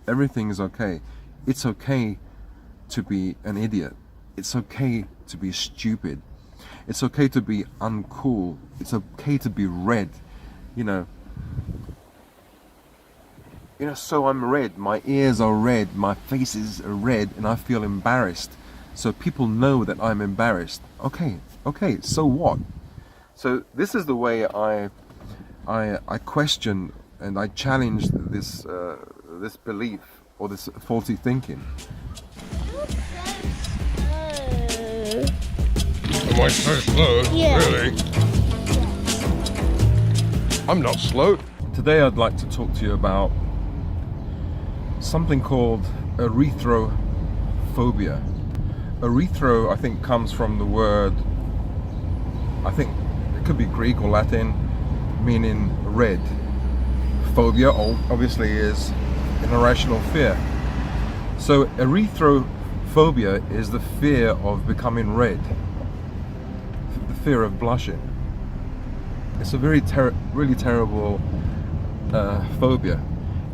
everything is okay. It's okay to be an idiot. It's okay to be stupid. It's okay to be uncool. It's okay to be red. You know, so I'm red. My ears are red. My face is red, and I feel embarrassed. So people know that I'm embarrassed. Okay, so what? So this is the way I question and I challenge this belief or this faulty thinking. Am I so slow? Yeah. Really? I'm not slow. Today I'd like to talk to you about something called erythrophobia. Erythro, I think, comes from the word, I think it could be Greek or Latin, meaning red. Phobia obviously is an irrational fear. So erythrophobia is the fear of becoming red, the fear of blushing. It's a really terrible phobia.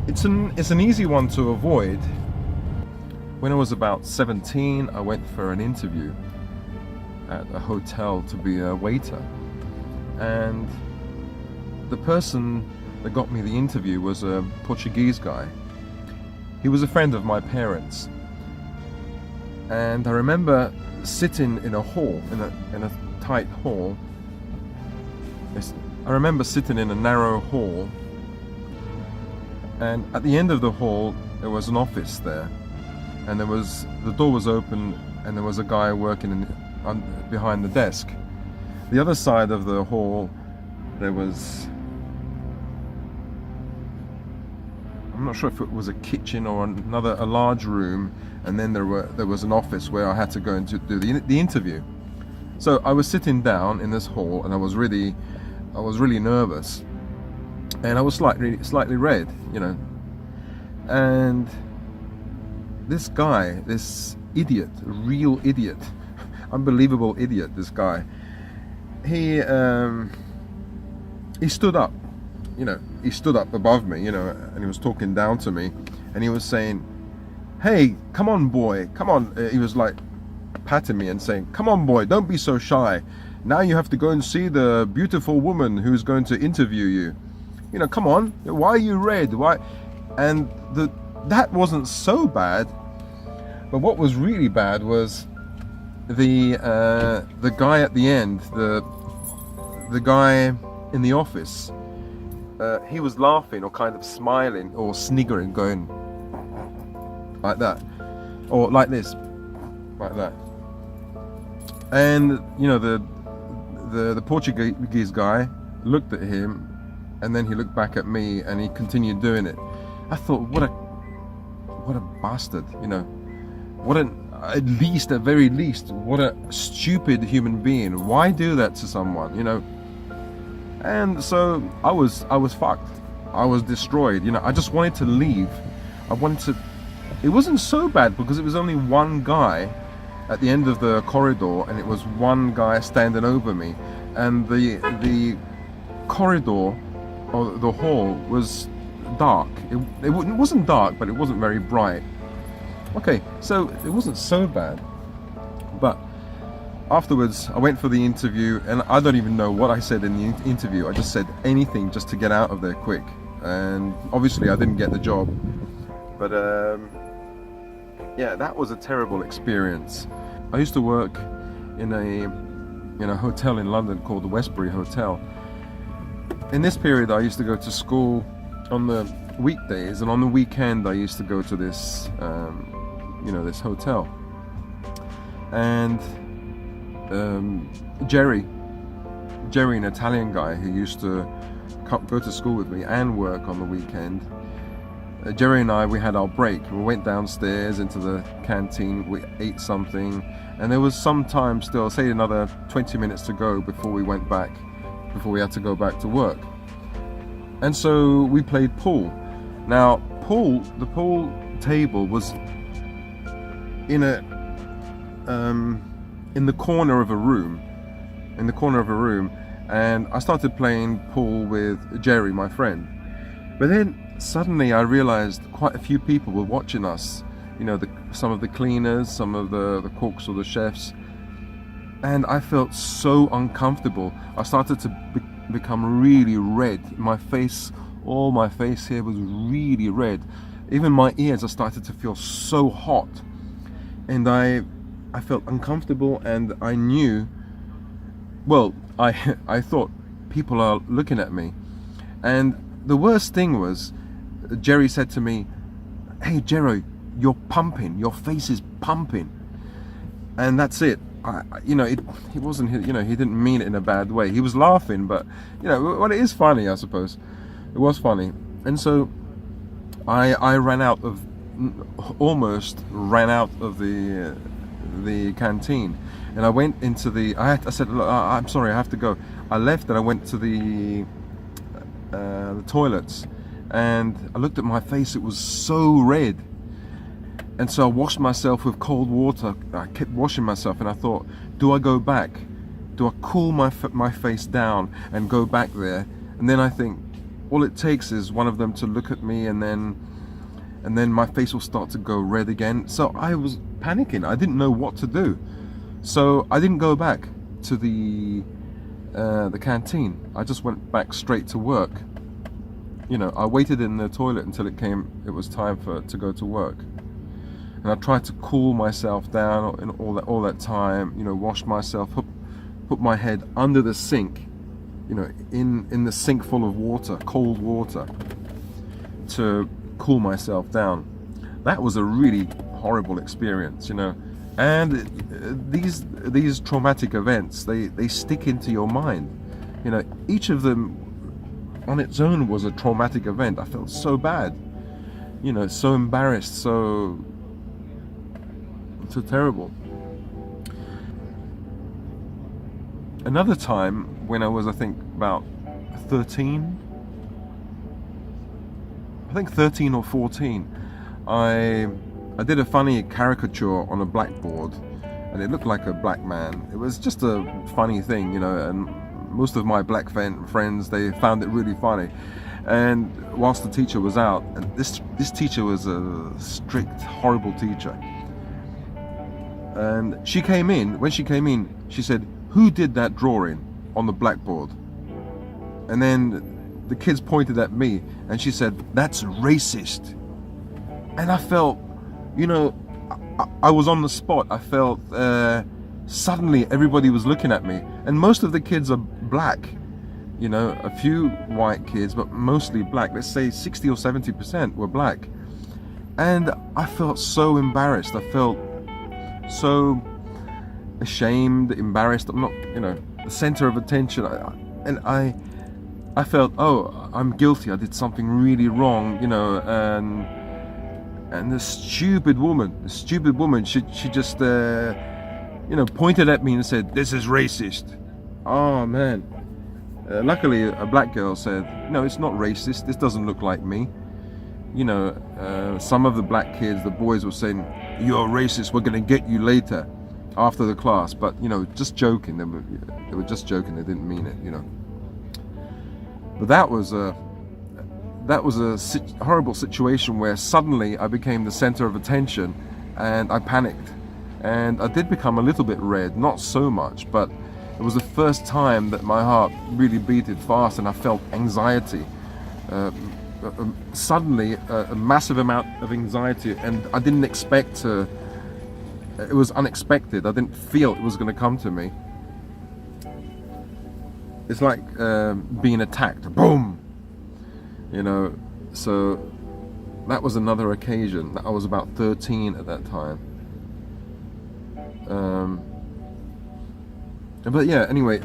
It's an easy one to avoid. When I was about 17, I went for an interview at a hotel to be a waiter, and the person that got me the interview was a Portuguese guy. He was a friend of my parents, and I remember sitting in a hall, in a tight hall. I remember sitting in a narrow hall, and at the end of the hall there was an office there, and the door was open, and there was a guy working behind the desk. The other side of the hall, there was, I'm not sure if it was a kitchen or a large room, and then there was an office where I had to go and do the interview. So I was sitting down in this hall, and I was really nervous, and I was slightly red, and this guy, this idiot, real idiot, unbelievable idiot, this guy, he stood up, he stood up above me, and he was talking down to me, and he was saying, "Hey, come on, boy, come on." He was like patting me and saying, "Come on, boy, don't be so shy. Now you have to go and see the beautiful woman who's going to interview you. Come on, why are you red? Why?" And that wasn't so bad, but what was really bad was the guy at the end, the guy in the office. He was laughing or kind of smiling or sniggering, going like that, or like this, like that. And the Portuguese guy looked at him, and then he looked back at me, and he continued doing it. I thought, what a bastard, at very least, what a stupid human being. Why do that to someone, And so I was fucked. I was destroyed. I just wanted to leave. It wasn't so bad because it was only one guy at the end of the corridor, and it was one guy standing over me, and the corridor or the hall was dark. It wasn't dark, but it wasn't very bright. Okay, so it wasn't so bad. But afterwards, I went for the interview, and I don't even know what I said in the interview. I just said anything just to get out of there quick. And obviously I didn't get the job. But yeah, that was a terrible experience. I used to work in a hotel in London called the Westbury Hotel. In this period, I used to go to school on the weekdays, and on the weekend I used to go to this this hotel. And Jerry, an Italian guy who used to go to school with me and work on the weekend, Jerry and I, we had our break. We went downstairs into the canteen, we ate something, and there was some time still, say another 20 minutes to go before we had to go back to work. And so we played pool. Now, the pool table was in the corner of a room, and I started playing pool with Jerry, my friend. But then suddenly I realized quite a few people were watching us. You know, some of the cleaners, some of the cooks or the chefs. And I felt so uncomfortable. I started to become really red. My face, all my face here was really red. Even my ears, I started to feel so hot. And I felt uncomfortable, and I knew, well, I thought people are looking at me. And the worst thing was, Jerry said to me, "Hey Jerry, you're pumping, your face is pumping." And that's it. You know, he wasn't, you know, he didn't mean it in a bad way. He was laughing, but, you know, well, it is funny, I suppose. It was funny. And so I ran out of, almost ran out of the canteen, and I went into I said, "Look, I'm sorry, I have to go." I left and I went to the toilets, and I looked at my face. It was so red. And so I washed myself with cold water. I kept washing myself, and I thought, do I go back? Do I cool my face down and go back there? And then I think, all it takes is one of them to look at me, and then my face will start to go red again. So I was panicking. I didn't know what to do. So I didn't go back to the canteen. I just went back straight to work. You know, I waited in the toilet until it was time to go to work. And I tried to cool myself down in all that time, you know, wash myself, put my head under the sink, you know, in the sink full of water, cold water, to cool myself down. That was a really horrible experience, you know. And these traumatic events, they stick into your mind. You know, each of them on its own was a traumatic event. I felt so bad, you know, so embarrassed, so terrible. Another time, when I was, I think, about 13, I think 13 or 14, I did a funny caricature on a blackboard, and it looked like a black man. It was just a funny thing, you know, and most of my black friends, they found it really funny. And whilst the teacher was out, and this teacher was a strict, horrible teacher. And she came in. When she came in, she said, "Who did that drawing on the blackboard?" And then the kids pointed at me, and she said, "That's racist." And I felt, you know, I was on the spot. I felt suddenly everybody was looking at me, and most of the kids are black. You know, a few white kids, but mostly black. Let's say 60 or 70% were black. And I felt so embarrassed. I felt so ashamed, embarrassed. I'm not, you know, the center of attention. And I felt, oh, I'm guilty. I did something really wrong, you know. And the stupid woman, she just, you know, pointed at me and said, "This is racist." Oh man. Luckily, a black girl said, "No, it's not racist. This doesn't look like me." You know, some of the black kids, the boys, were saying, "You're racist. We're going to get you later, after the class." But you know, just joking. They were just joking. They didn't mean it. You know. But that was a horrible situation where suddenly I became the center of attention, and I panicked, and I did become a little bit red. Not so much, but it was the first time that my heart really beated fast, and I felt anxiety. Suddenly a massive amount of anxiety, and I didn't expect to. It was unexpected. I didn't feel it was going to come to me. It's like being attacked. Boom, you know. So that was another occasion. I was about 13 at that time. But yeah, anyway,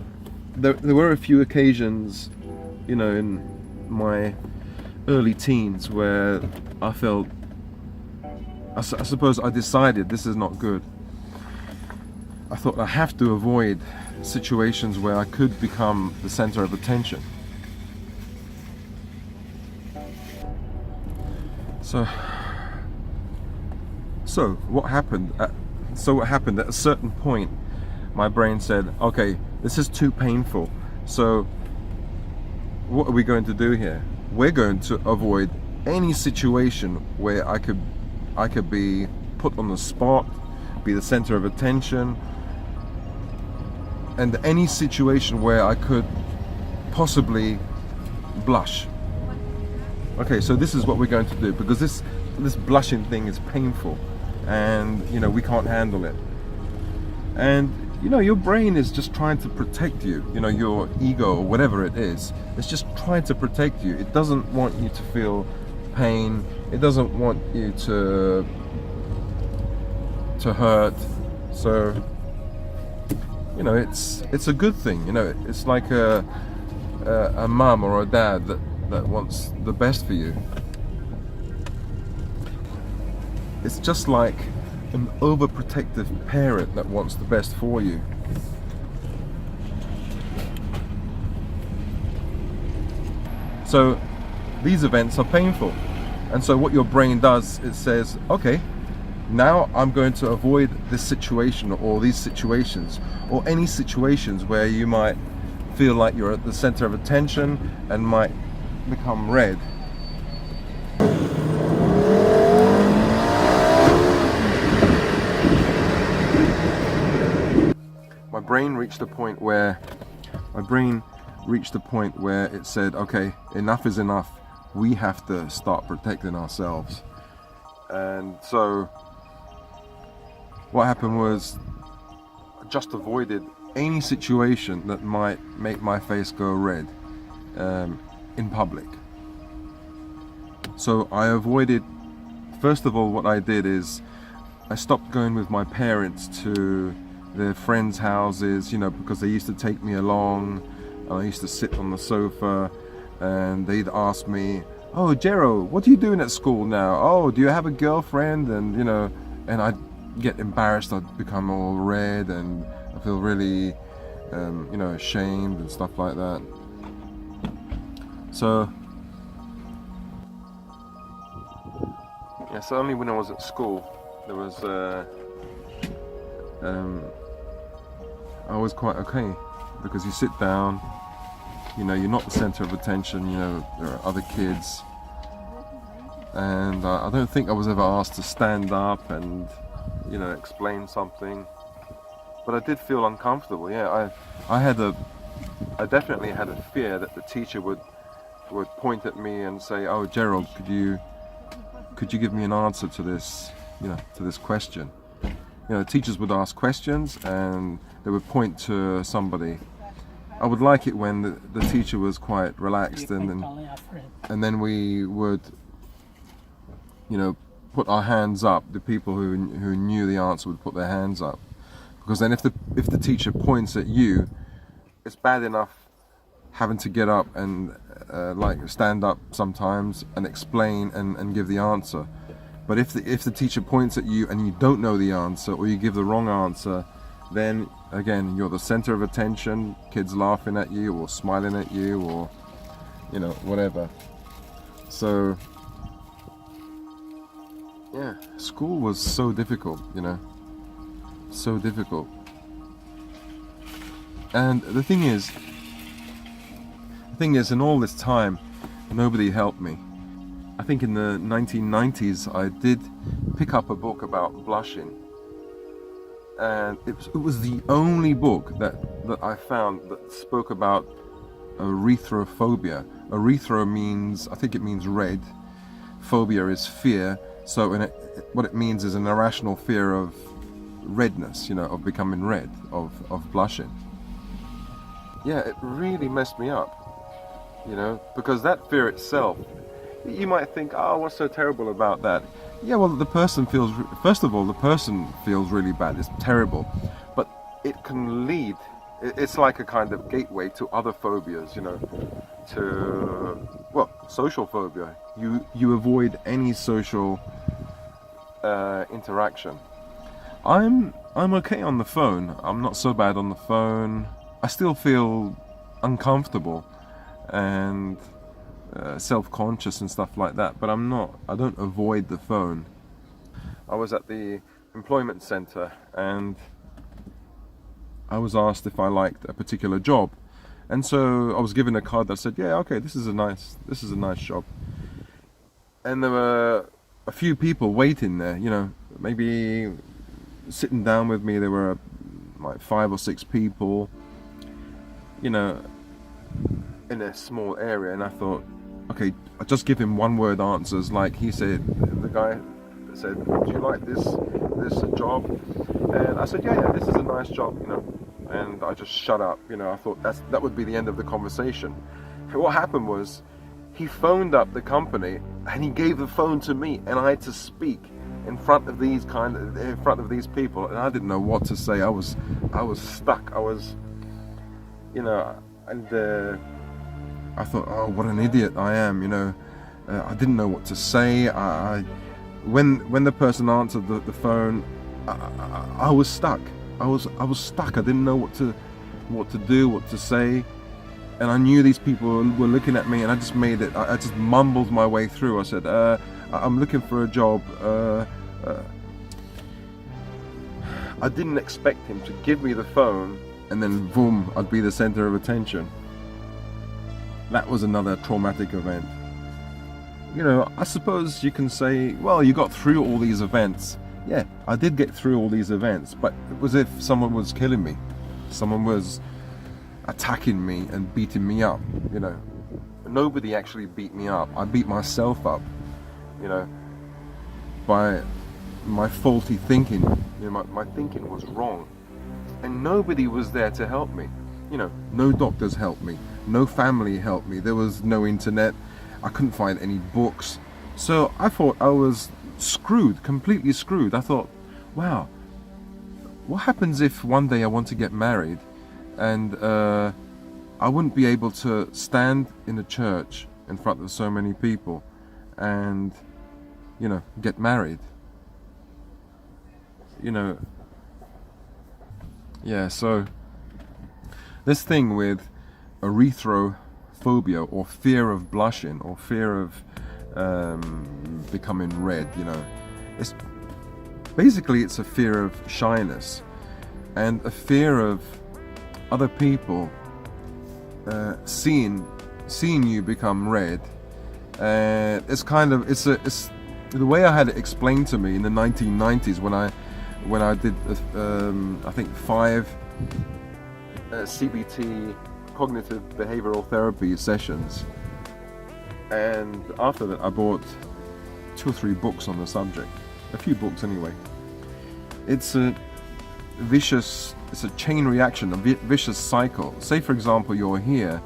there were a few occasions, you know, in my early teens where I felt, I suppose I decided this is not good. I thought I have to avoid situations where I could become the center of attention. So what happened? What happened at a certain point, my brain said, "Okay, this is too painful. So what are we going to do here? We're going to avoid any situation where I could be put on the spot, be the center of attention, and any situation where I could possibly blush. Okay, so this is what we're going to do, because this blushing thing is painful, and you know, we can't handle it. And you know, your brain is just trying to protect you. You know, your ego or whatever it is, it's just trying to protect you. It doesn't want you to feel pain. It doesn't want you to hurt. So, you know, it's a good thing. You know, it's like a mum or a dad that wants the best for you. It's just like an overprotective parent that wants the best for you. So these events are painful, and so what your brain does, it says, okay, now I'm going to avoid this situation or these situations, or any situations where you might feel like you're at the center of attention and might become red. My brain reached a point where it said, okay, enough is enough. We have to start protecting ourselves. And so what happened was, I just avoided any situation that might make my face go red in public. So I avoided, first of all, what I did is I stopped going with my parents to their friends' houses, you know, because they used to take me along, and I used to sit on the sofa, and they'd ask me, oh, Gerald, what are you doing at school now? Oh, do you have a girlfriend? And, you know, and I'd get embarrassed, I'd become all red, and I feel really, you know, ashamed and stuff like that. So, yeah, so only when I was at school, there was, I was quite okay, because you sit down, you know, you're not the center of attention, you know, there are other kids, and I don't think I was ever asked to stand up and, you know, explain something, but I did feel uncomfortable. Yeah, I definitely had a fear that the teacher would point at me and say, oh, Gerald, could you give me an answer to this, you know, to this question. You know, teachers would ask questions and they would point to somebody. I would like it when the teacher was quite relaxed, and then we would, you know, put our hands up. The people who knew the answer would put their hands up, because then if the teacher points at you, it's bad enough having to get up and like stand up sometimes and explain and give the answer. But if the teacher points at you and you don't know the answer, or you give the wrong answer, then again, you're the center of attention, kids laughing at you or smiling at you, or, you know, whatever. So yeah, school was so difficult, you know, so difficult. And the thing is, in all this time, nobody helped me. I think in the 1990s I did pick up a book about blushing, and it was the only book that I found that spoke about erythrophobia. Erythro means, I think it means red, phobia is fear, so what it means is an irrational fear of redness, you know, of becoming red, of blushing. Yeah, it really messed me up, you know, because that fear itself, you might think, oh, what's so terrible about that? Yeah, well, the person feels really bad, it's terrible, but it can lead, it's like a kind of gateway to other phobias, you know, to, well, social phobia. You avoid any social interaction. I'm okay on the phone. I'm not so bad on the phone. I still feel uncomfortable and self-conscious and stuff like that, but I don't avoid the phone. I was at the employment center and I was asked if I liked a particular job, and so I was given a card that said, yeah, okay, this is a nice job. and there were a few people waiting there, you know, maybe sitting down with me. There were like 5 or 6 people, you know, in a small area, and I thought, okay, I'll just give him one word answers. Like he said, the guy said, do you like this job? And I said, yeah, this is a nice job, you know. And I just shut up, you know. I thought that would be the end of the conversation. And what happened was, he phoned up the company and he gave the phone to me, and I had to speak in front of these people, and I didn't know what to say. I was stuck. I was, you know, and I thought, oh, what an idiot I am, you know. I didn't know what to say. When the person answered the phone, I was stuck. I was stuck. I didn't know what to do, what to say, and I knew these people were looking at me, and I just made it. I just mumbled my way through. I said, I'm looking for a job. I didn't expect him to give me the phone, and then boom, I'd be the center of attention. That was another traumatic event. You know, I suppose you can say, well, you got through all these events. Yeah, I did get through all these events, but it was as if someone was killing me. Someone was attacking me and beating me up, you know. Nobody actually beat me up. I beat myself up, you know, by my faulty thinking. You know, my thinking was wrong. And nobody was there to help me. You know, no doctors helped me. No family helped me. There was no internet. I couldn't find any books. So I thought I was screwed, completely screwed. I thought, wow, what happens if one day I want to get married and I wouldn't be able to stand in a church in front of so many people and, you know, get married? You know, yeah, so this thing with erythrophobia, or fear of blushing, or fear of becoming red, you know, it's a fear of shyness and a fear of other people seeing you become red. It's the way I had it explained to me in the 1990s when I did I think 5 CBT, cognitive behavioral therapy sessions, and after that I bought 2 or 3 books on the subject, a few books anyway. It's a chain reaction, a vicious cycle. Say for example you're here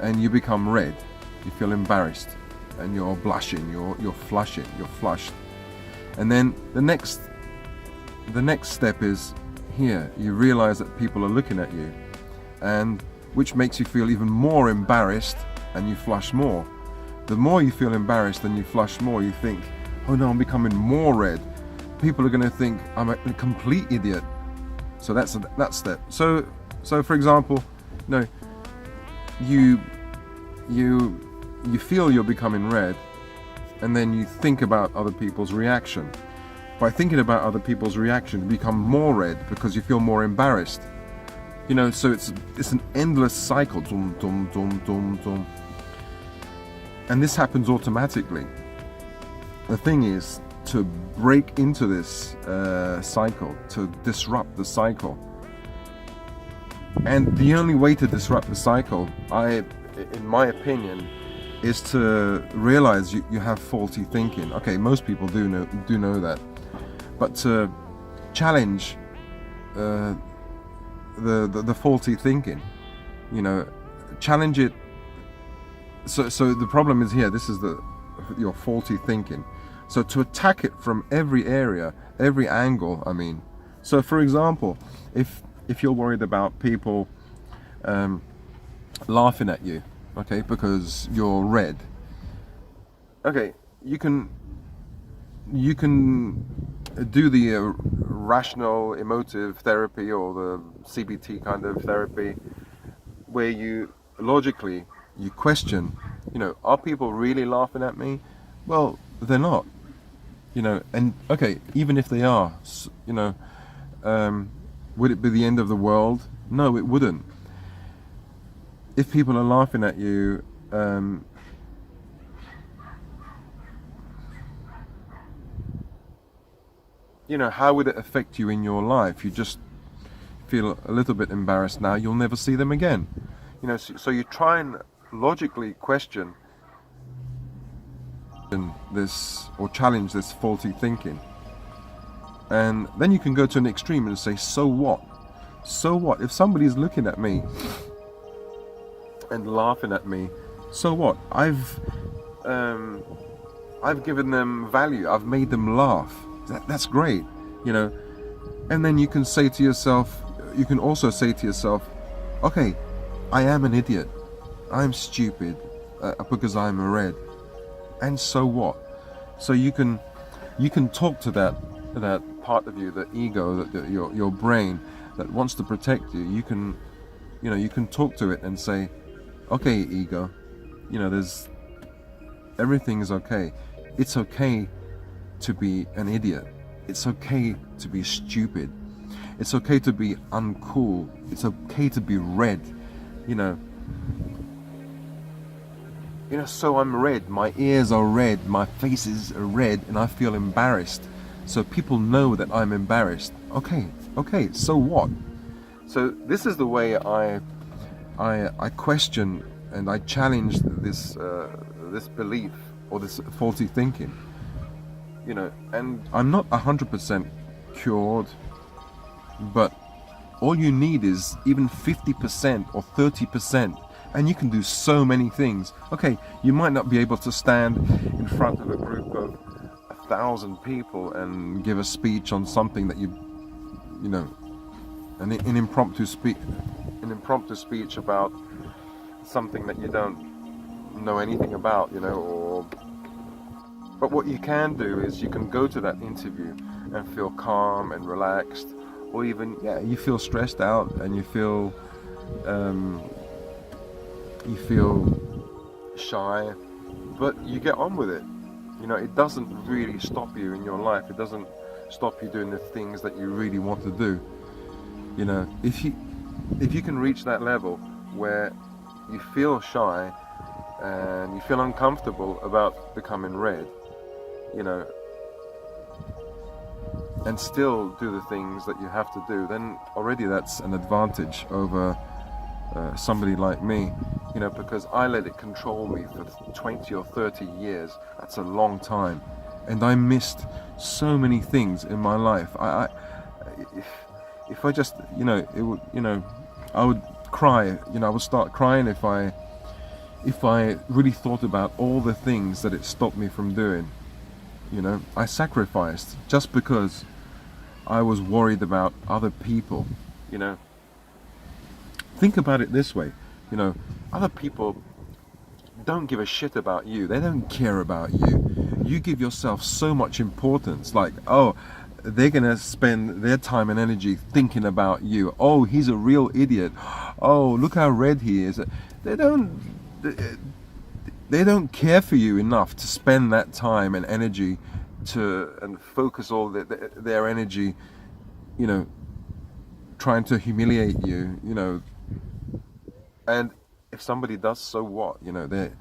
and you become red, you feel embarrassed, and you're blushing, you're flushing, you're flushed, and then the next step is here, you realize that people are looking at you, and which makes you feel even more embarrassed, and you flush more. The more you feel embarrassed and you flush more, you think, oh no, I'm becoming more red. People are going to think I'm a complete idiot. So that's that step. So for example, you know, you feel you're becoming red, and then you think about other people's reaction. By thinking about other people's reaction, you become more red because you feel more embarrassed. You know, so it's an endless cycle. Dum, dum, dum, dum, dum. And this happens automatically. The thing is to break into this cycle, to disrupt the cycle. And the only way to disrupt the cycle, in my opinion, is to realize you have faulty thinking. Okay, most people do know that, but to challenge the faulty thinking, you know, challenge it. So the problem is here. This is your faulty thinking. So to attack it from every area, every angle. I mean, so for example, if you're worried about people laughing at you, okay, because you're red, okay, you can do the rational emotive therapy, or the CBT kind of therapy, where you logically you question, you know, are people really laughing at me? Well, they're not, you know. And okay, even if they are, you know, would it be the end of the world? No, it wouldn't. If people are laughing at you, you know, how would it affect you in your life? You just feel a little bit embarrassed now, you'll never see them again. You know, so you try and logically question this or challenge this faulty thinking. And then you can go to an extreme and say, so what? So what? If somebody's looking at me and laughing at me, so what? I've given them value. I've made them laugh. That's great, you know. And then you can say to yourself, you can also say to yourself, okay, I am an idiot. I'm stupid because I'm a red. And so what? So you can talk to that part of you, the ego, your brain that wants to protect you. You can talk to it and say, okay, ego, you know, everything is okay. It's okay to be an idiot. It's okay to be stupid. It's okay to be uncool. It's okay to be red, you know. You know, so I'm red. My ears are red. My face is red, and I feel embarrassed. So people know that I'm embarrassed. Okay, so what? So this is the way I question and I challenge this belief or this faulty thinking. You know, and I'm not 100% cured, but all you need is even 50% or 30%, and you can do so many things. Okay, you might not be able to stand in front of a group of 1,000 people and give a speech on something that you know, an impromptu speech about something that you don't know anything about, you know, but what you can do is you can go to that interview and feel calm and relaxed, or even, you feel stressed out and you feel shy, but you get on with it. You know, it doesn't really stop you in your life. It doesn't stop you doing the things that you really want to do. You know, if you can reach that level where you feel shy and you feel uncomfortable about becoming red, you know, and still do the things that you have to do, then already that's an advantage over somebody like me, you know, because I let it control me for 20 or 30 years. That's a long time, and I missed so many things in my life. If I just, you know, it would, you know, I would cry. You know, I would start crying if I really thought about all the things that it stopped me from doing. You know, I sacrificed just because I was worried about other people. You know, think about it this way. You know, other people don't give a shit about you. They don't care about you. You give yourself so much importance. Like, oh, they're gonna spend their time and energy thinking about you. Oh, he's a real idiot. Oh, look how red he is. They don't care for you enough to spend that time and energy and focus all their energy, you know, trying to humiliate you, you know. And if somebody does, so what? You know, they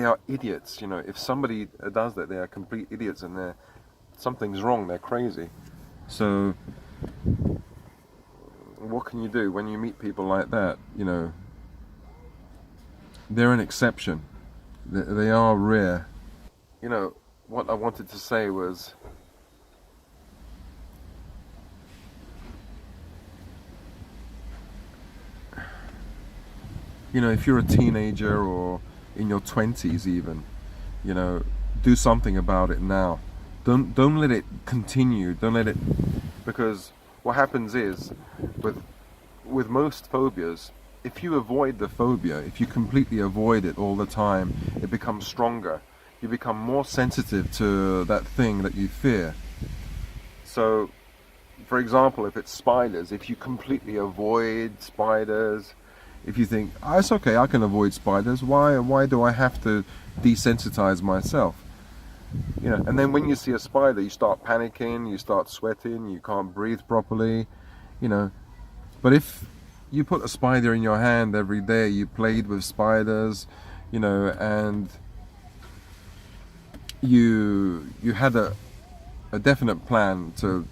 are idiots. You know, if somebody does that, they are complete idiots, and something's wrong. They're crazy. So what can you do when you meet people like that? You know, they're an exception. They are rare. You know, what I wanted to say was, you know, if you're a teenager or in your 20s even, you know, do something about it now. Don't let it continue. Don't let it, because what happens is with most phobias, if you avoid the phobia, if you completely avoid it all the time, it becomes stronger. You become more sensitive to that thing that you fear. So, for example, if it's spiders, if you completely avoid spiders, if you think, oh, it's okay, I can avoid spiders, why do I have to desensitize myself? You know, and then when you see a spider, you start panicking, you start sweating, you can't breathe properly, you know. But if you put a spider in your hand every day, you played with spiders, you know, and you had a definite plan to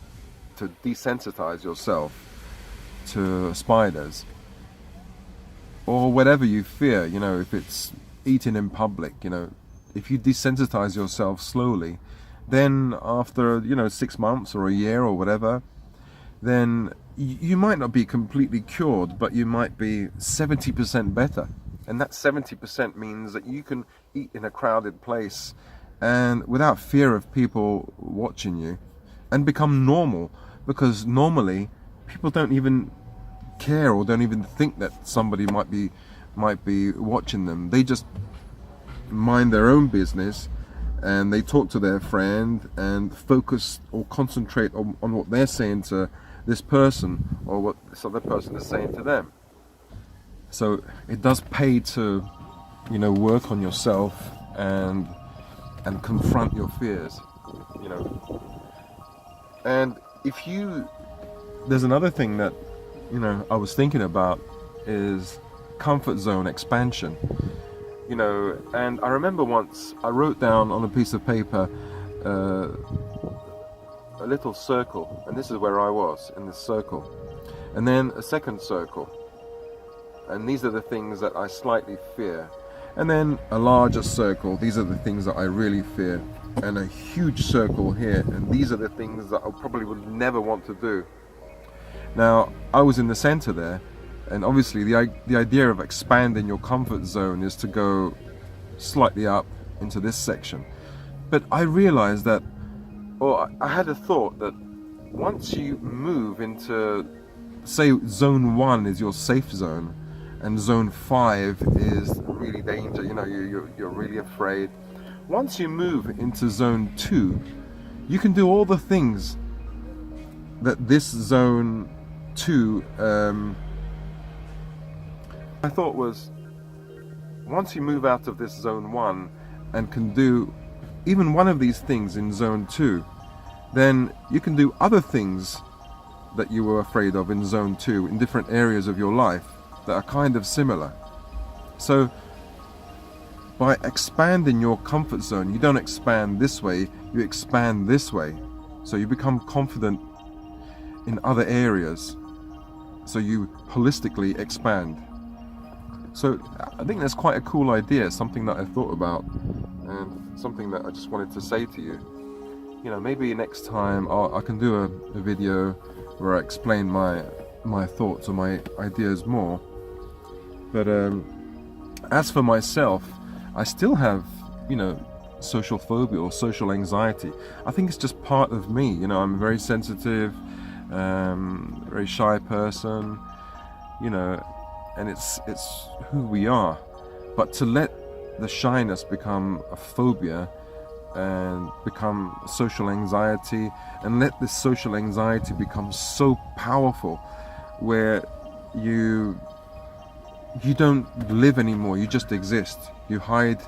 desensitize yourself to spiders or whatever you fear. You know, if it's eating in public, you know, if you desensitize yourself slowly, then after, you know, 6 months or a year or whatever, then you might not be completely cured, but you might be 70% better. And that 70% means that you can eat in a crowded place and without fear of people watching you, and become normal, because normally people don't even care or don't even think that somebody might be watching them. They just mind their own business and they talk to their friend and focus or concentrate on what they're saying to this person or what this other person is saying to them. So it does pay to, you know, work on yourself and confront your fears, you know. And there's another thing that, you know, I was thinking about is comfort zone expansion, you know. And I remember once I wrote down on a piece of paper a little circle, and this is where I was in this circle, and then a second circle, and these are the things that I slightly fear, and then a larger circle, these are the things that I really fear, and a huge circle here, and these are the things that I probably would never want to do. Now, I was in the center there, and obviously the idea of expanding your comfort zone is to go slightly up into this section. But I realized that, or I had a thought that once you move into, say, zone 1 is your safe zone, and zone 5 is really danger, you know, you're really afraid. Once you move into zone 2, you can do all the things that this zone 2, I thought was, once you move out of this zone 1 and can do even one of these things in zone 2, then you can do other things that you were afraid of in zone 2 in different areas of your life that are kind of similar. So by expanding your comfort zone, you don't expand this way, you expand this way. So you become confident in other areas. So you holistically expand. So I think that's quite a cool idea, something that I thought about, and something that I just wanted to say to you. You know, maybe next time I can do a video where I explain my thoughts or my ideas more. But as for myself, I still have, you know, social phobia or social anxiety. I think it's just part of me. You know, I'm a very sensitive, very shy person, you know, and it's who we are. But to let the shyness become a phobia and become social anxiety, and let this social anxiety become so powerful where you don't live anymore, you just exist. You hide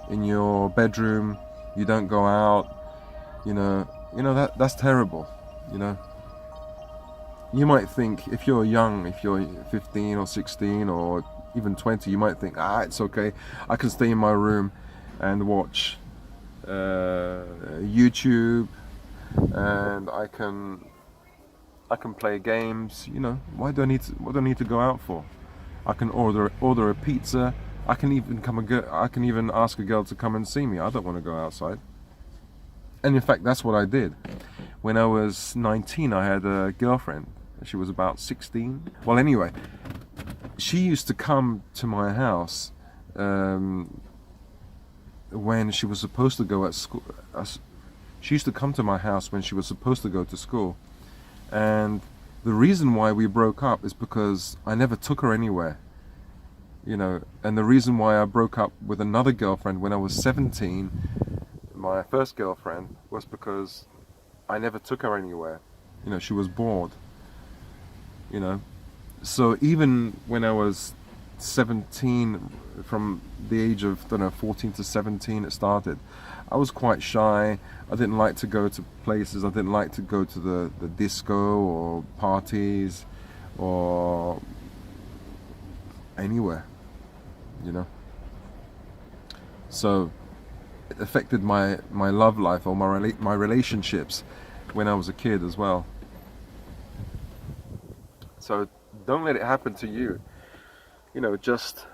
in your bedroom, you don't go out, you know that's terrible, you know. You might think, if you're young, if you're 15 or 16 or even 20, you might think, it's okay, I can stay in my room and watch YouTube, and I can play games, you know. What do I need to go out for? I can order a pizza. I can even ask a girl to come and see me. I don't want to go outside. And in fact, that's what I did. When I was 19, I had a girlfriend. She was about 16. Well, anyway, she used to come to my house when she was supposed to go at school. She used to come to my house when she was supposed to go to school. And the reason why we broke up is because I never took her anywhere, you know. And the reason why I broke up with another girlfriend when I was 17, my first girlfriend, was because I never took her anywhere. You know, she was bored, you know. So even when I was 17, from the age of, 14 to 17 it started, I was quite shy. I didn't like to go to places. I didn't like to go to the disco or parties or anywhere, you know. So it affected my love life or my relationships when I was a kid as well. So don't let it happen to you. You know, just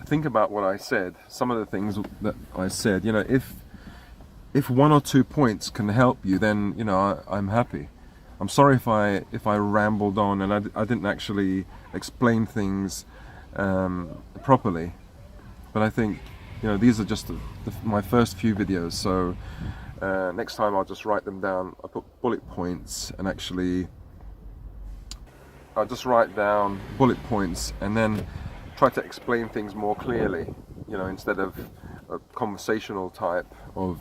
think about what I said. Some of the things that I said. You know, if 1 or 2 points can help you, then you know I'm happy. I'm sorry if I rambled on and I didn't actually explain things properly. But I think, you know, these are just my first few videos. So next time I'll just write them down. I put bullet points and actually I'll just write down bullet points and then try to explain things more clearly. You know, instead of a conversational type of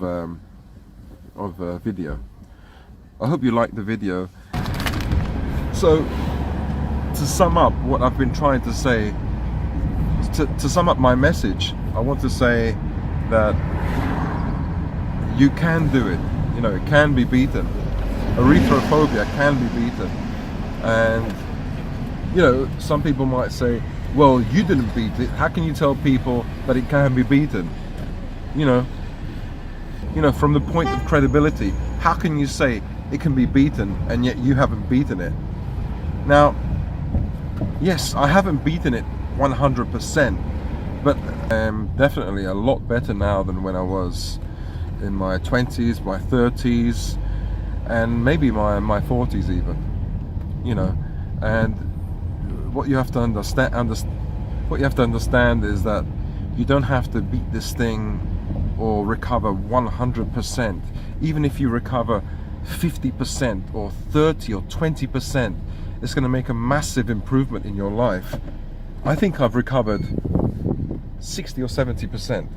video. I hope you liked the video. So, to sum up what I've been trying to say, to sum up my message, I want to say that you can do it. You know, it can be beaten. Erythrophobia can be beaten. And, you know, some people might say, well, you didn't beat it. How can you tell people that it can be beaten? You know, from the point of credibility, how can you say it can be beaten and yet you haven't beaten it? Now, yes, I haven't beaten it 100%, but I'm definitely a lot better now than when I was in my 20s, my 30s, and maybe my 40s even. You know, and what you have to understand is that you don't have to beat this thing or recover 100%. Even if you recover 50% or 30 or 20%, it's going to make a massive improvement in your life. I think I've recovered 60 or 70%.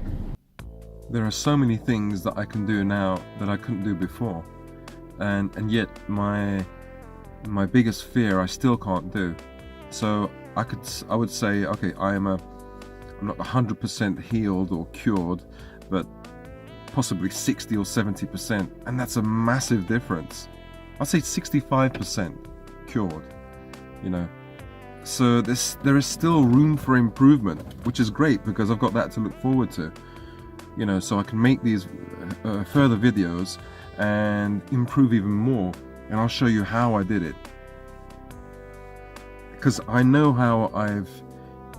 There are so many things that I can do now that I couldn't do before, and yet my biggest fear I still can't do. So I would say, okay, I'm not 100% healed or cured, but possibly 60 or 70%, and that's a massive difference. I'd say 65% cured, you know. So there is still room for improvement, which is great because I've got that to look forward to, you know, so I can make these further videos and improve even more, and I'll show you how I did it, because I know how I've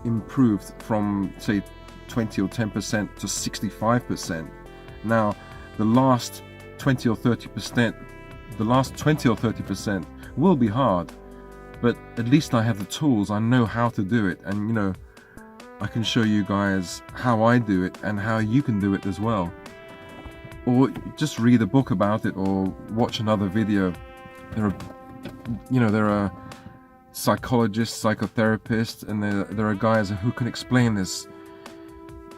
improved from, say, 20 or 10% to 65%. Now, the last 20 or 30% will be hard, but at least I have the tools. I know how to do it, and you know, I can show you guys how I do it and how you can do it as well. Or just read a book about it or watch another video. There are psychologists, psychotherapists, and there are guys who can explain this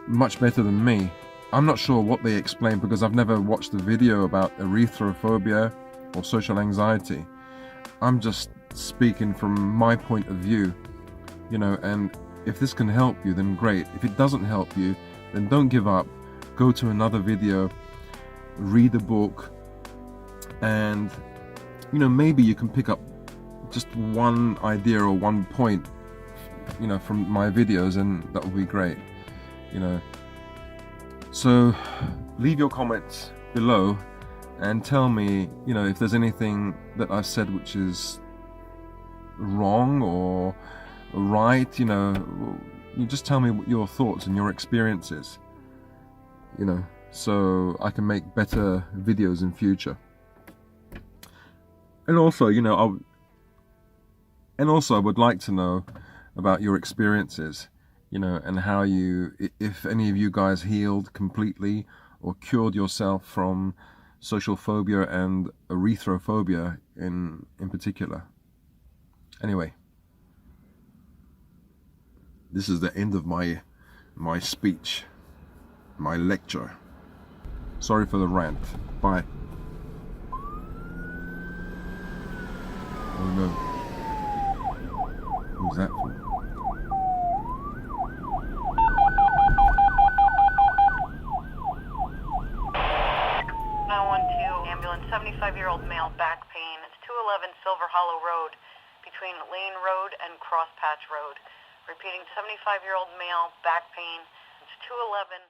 much better than me. I'm not sure what they explain because I've never watched a video about erythrophobia or social anxiety. I'm just speaking from my point of view, you know, and if this can help you, then great. If it doesn't help you, then don't give up. Go to another video, read a book, and you know, maybe you can pick up just one idea or one point, you know, from my videos, and that would be great, you know. So leave your comments below and tell me, you know, if there's anything that I've said which is wrong or right. You know, you just tell me your thoughts and your experiences, you know, so I can make better videos in future. And also, you know, I would like to know about your experiences, you know, and how if any of you guys healed completely or cured yourself from social phobia and erythrophobia in particular. Anyway, this is the end of my speech, my lecture. Sorry for the rant. Bye. Oh no. Who's that for? 75-year-old male back pain. It's 211 Silver Hollow Road between Lane Road and Crosspatch Road. Repeating, 75-year-old male back pain. It's 211